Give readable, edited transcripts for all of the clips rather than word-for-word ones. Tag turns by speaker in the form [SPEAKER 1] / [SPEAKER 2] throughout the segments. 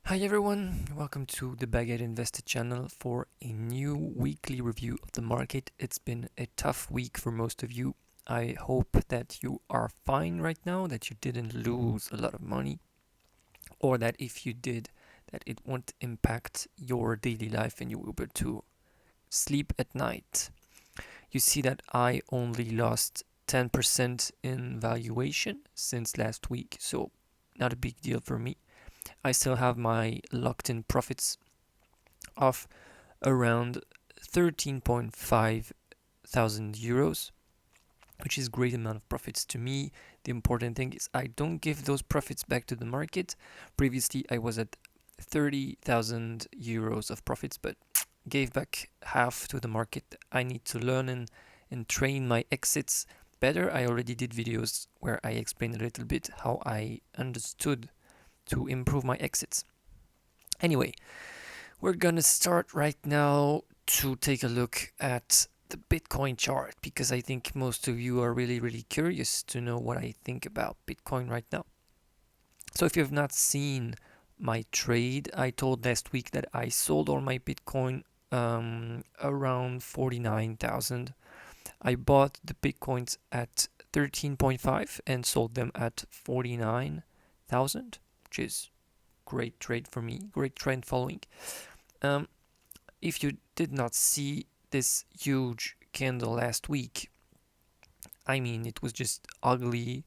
[SPEAKER 1] Hi everyone, welcome to the Baguette Investor channel for a new weekly review of the market. It's been a tough week for most of you. I hope that you are fine right now, that you didn't lose a lot of money, or that if you did, that it won't impact your daily life and you will be able to sleep at night. You see that I only lost 10% in valuation since last week, so not a big deal for me. I still have my locked in profits of around 13.5 thousand euros, which is a great amount of profits to me. The important thing is I don't give those profits back to the market. Previously, I was at 30,000 euros of profits, but gave back half to the market. I need to learn and train my exits better. I already did videos where I explained a little bit how I understood to improve my exits. Anyway, we're gonna start right now to take a look at the Bitcoin chart because I think most of you are really curious to know what I think about Bitcoin right now. So if you have not seen my trade, I told last week that I sold all my Bitcoin around 49,000. I bought the Bitcoins at 13.5 and sold them at 49,000, which is great trade for me, great trend following. Um, if you did not see this huge candle last week, I mean, it was just ugly.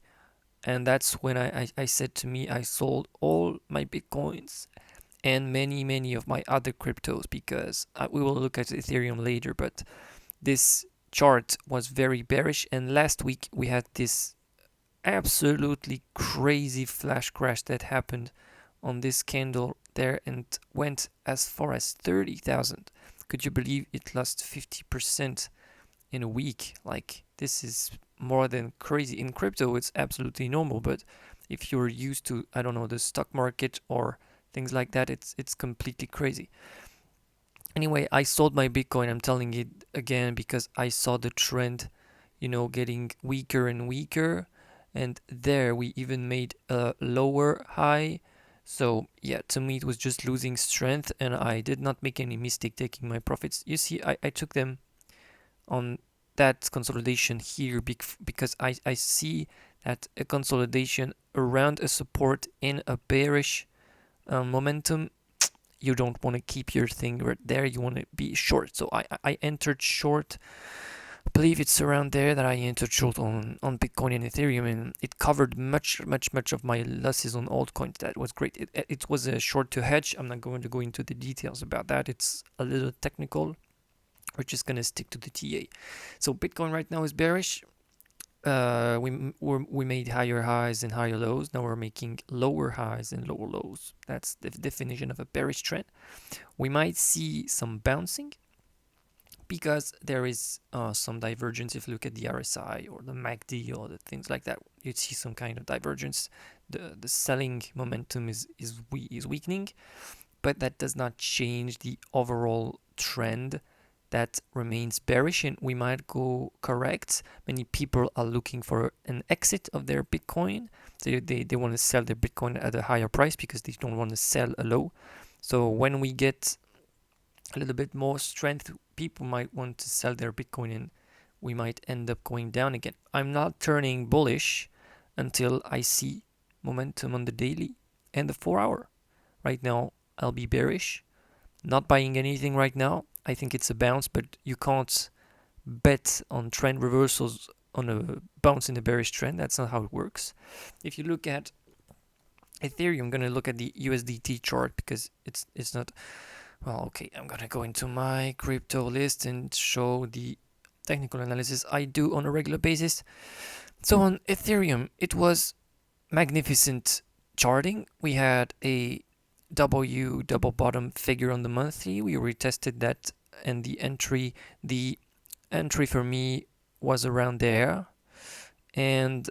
[SPEAKER 1] And that's when I said to me, I sold all my Bitcoins and many of my other cryptos because we will look at Ethereum later. But this chart was very bearish. And last week we had this absolutely crazy flash crash that happened on this candle there and went as far as 30,000. Could you believe it lost 50% in a week? Like, this is more than crazy. In crypto, it's absolutely normal, but if you're used to, I don't know, the stock market or things like that, it's completely crazy. Anyway, I sold my Bitcoin. I'm telling it again because I saw the trend, getting weaker and weaker. And there we even made a lower high. So yeah, to me it was just losing strength, and I did not make any mistake taking my profits. You see, I took them on that consolidation here because I see that a consolidation around a support in a bearish momentum, you don't want to keep your thing right there. You want to be short. So I entered short. I believe it's around there that I entered short on Bitcoin and Ethereum, and it covered much of my losses on altcoins. That was great. It was a short to hedge. I'm not going to go into the details about that. It's a little technical. We're just gonna stick to the TA. So Bitcoin right now is bearish. We made higher highs and higher lows. Now we're making lower highs and lower lows. That's the definition of a bearish trend. We might see some bouncing because there is some divergence. If you look at the RSI or the MACD or the things like that, you'd see some kind of divergence. The selling momentum is weakening, but that does not change the overall trend that remains bearish, and we might go correct. Many people are looking for an exit of their Bitcoin. They want to sell their Bitcoin at a higher price because they don't want to sell a low. So when we get a little bit more strength, people might want to sell their Bitcoin and we might end up going down again. I'm not turning bullish until I see momentum on the daily and the 4 hour. Right now, I'll be bearish, not buying anything right now. I think it's a bounce, but you can't bet on trend reversals on a bounce in a bearish trend. That's not how it works. If you look at Ethereum, I'm gonna look at the USDT chart because it's not well. Okay, I'm gonna go into my crypto list and show the technical analysis I do on a regular basis. So on Ethereum, it was magnificent charting. We had a W double bottom figure on the monthly. We retested that, and the entry for me was around there. And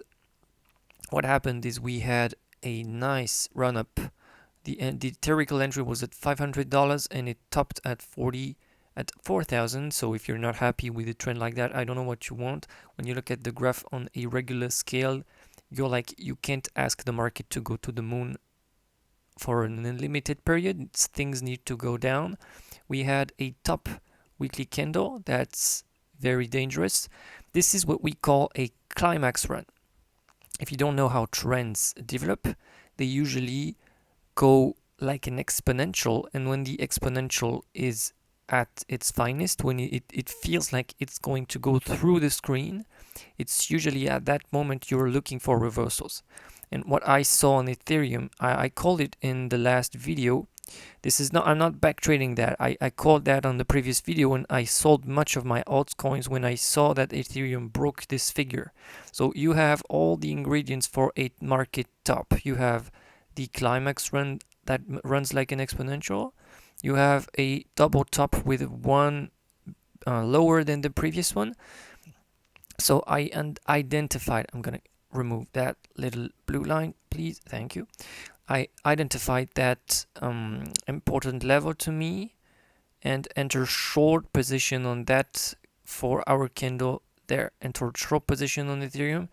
[SPEAKER 1] what happened is we had a nice run up. The theoretical entry was at $500 and it topped at 4,000. So if you're not happy with a trend like that, I don't know what you want. When you look at the graph on a regular scale, you can't ask the market to go to the moon for an unlimited period. Things need to go down. We had a top weekly candle that's very dangerous. This is what we call a climax run. If you don't know how trends develop, they usually go like an exponential, and when the exponential is at its finest, when it feels like it's going to go through the screen, it's usually at that moment you're looking for reversals. And what I saw on Ethereum, I called it in the last video. This is not, I'm not backtracking that. I called that on the previous video, and I sold much of my altcoins when I saw that Ethereum broke this figure. So you have all the ingredients for a market top. You have the climax run that runs like an exponential. You have a double top with one lower than the previous one. So I identified, I'm gonna remove that little blue line, please, thank you. I identified that important level to me and enter short position on that 4-hour candle there. Enter short position on Ethereum,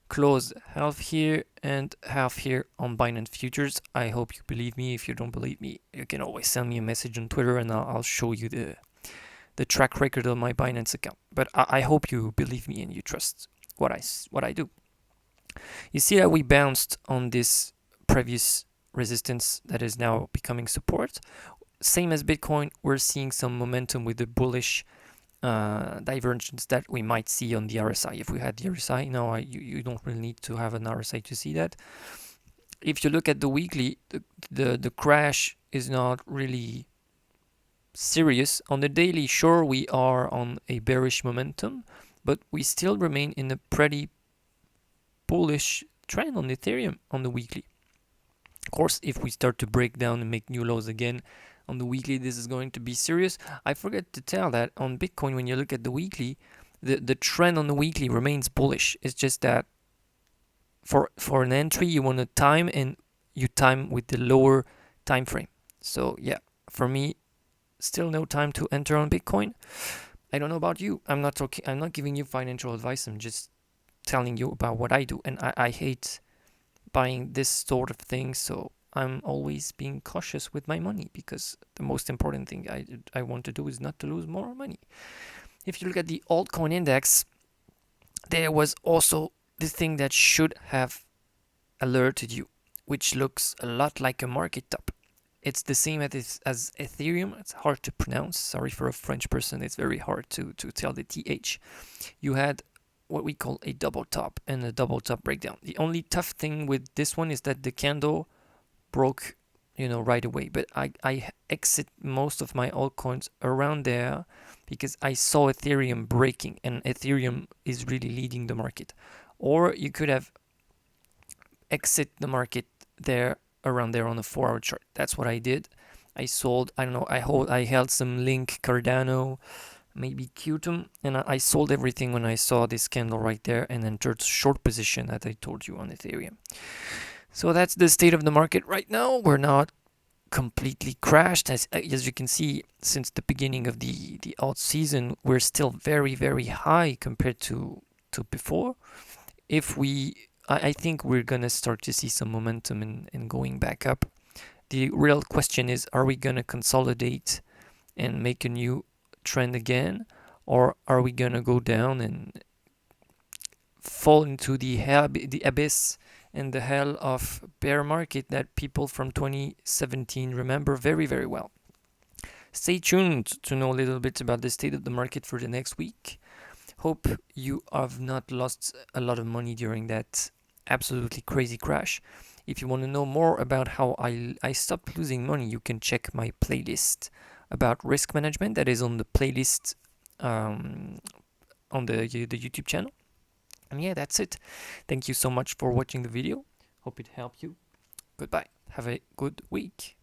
[SPEAKER 1] close half here and half here on Binance Futures. I hope you believe me. If you don't believe me, you can always send me a message on Twitter and I'll show you the track record of my Binance account. But I hope you believe me and you trust what I do. You see that we bounced on this previous resistance that is now becoming support. Same as Bitcoin, we're seeing some momentum with the bullish divergence that we might see on the RSI. If we had the RSI, no, you don't really need to have an RSI to see that. If you look at the weekly, the crash is not really serious. On the daily, sure, we are on a bearish momentum, but we still remain in a pretty bullish trend on Ethereum on the weekly. Of course, if we start to break down and make new lows again on the weekly, this is going to be serious. I forget to tell that on Bitcoin, when you look at the weekly, the trend on the weekly remains bullish. It's just that for an entry, you want to time, and you time with the lower time frame. So yeah, for me, still no time to enter on Bitcoin. I don't know about you. I'm not giving you financial advice. I'm just telling you about what I do, and I hate buying this sort of thing, so I'm always being cautious with my money, because the most important thing I want to do is not to lose more money. If you look at the altcoin index, there was also the thing that should have alerted you, which looks a lot like a market top. It's the same as Ethereum. It's hard to pronounce. Sorry for a French person. It's very hard to tell the TH. You had what we call a double top and a double top breakdown. The only tough thing with this one is that the candle broke, right away. But I exit most of my altcoins around there because I saw Ethereum breaking, and Ethereum is really leading the market. Or you could have exit the market there, around there on a 4-hour chart. That's what I did. I sold, I don't know, I held some Link, Cardano, maybe Qtum, and I sold everything when I saw this candle right there, and entered short position, as I told you, on Ethereum. So that's the state of the market right now. We're not completely crashed. As you can see, since the beginning of the alt season, we're still very, very high compared to before. I think we're gonna start to see some momentum in going back up. The real question is, are we gonna consolidate and make a new trend again, or are we gonna go down and fall into the abyss and the hell of bear market that people from 2017 remember very, very well? Stay tuned to know a little bit about the state of the market for the next week. Hope you have not lost a lot of money during that absolutely crazy crash. If you want to know more about how I stopped losing money, you can check my playlist about risk management that is on the playlist on the YouTube channel. And yeah, that's it. Thank you so much for watching the video. Hope it helped you. Goodbye. Have a good week.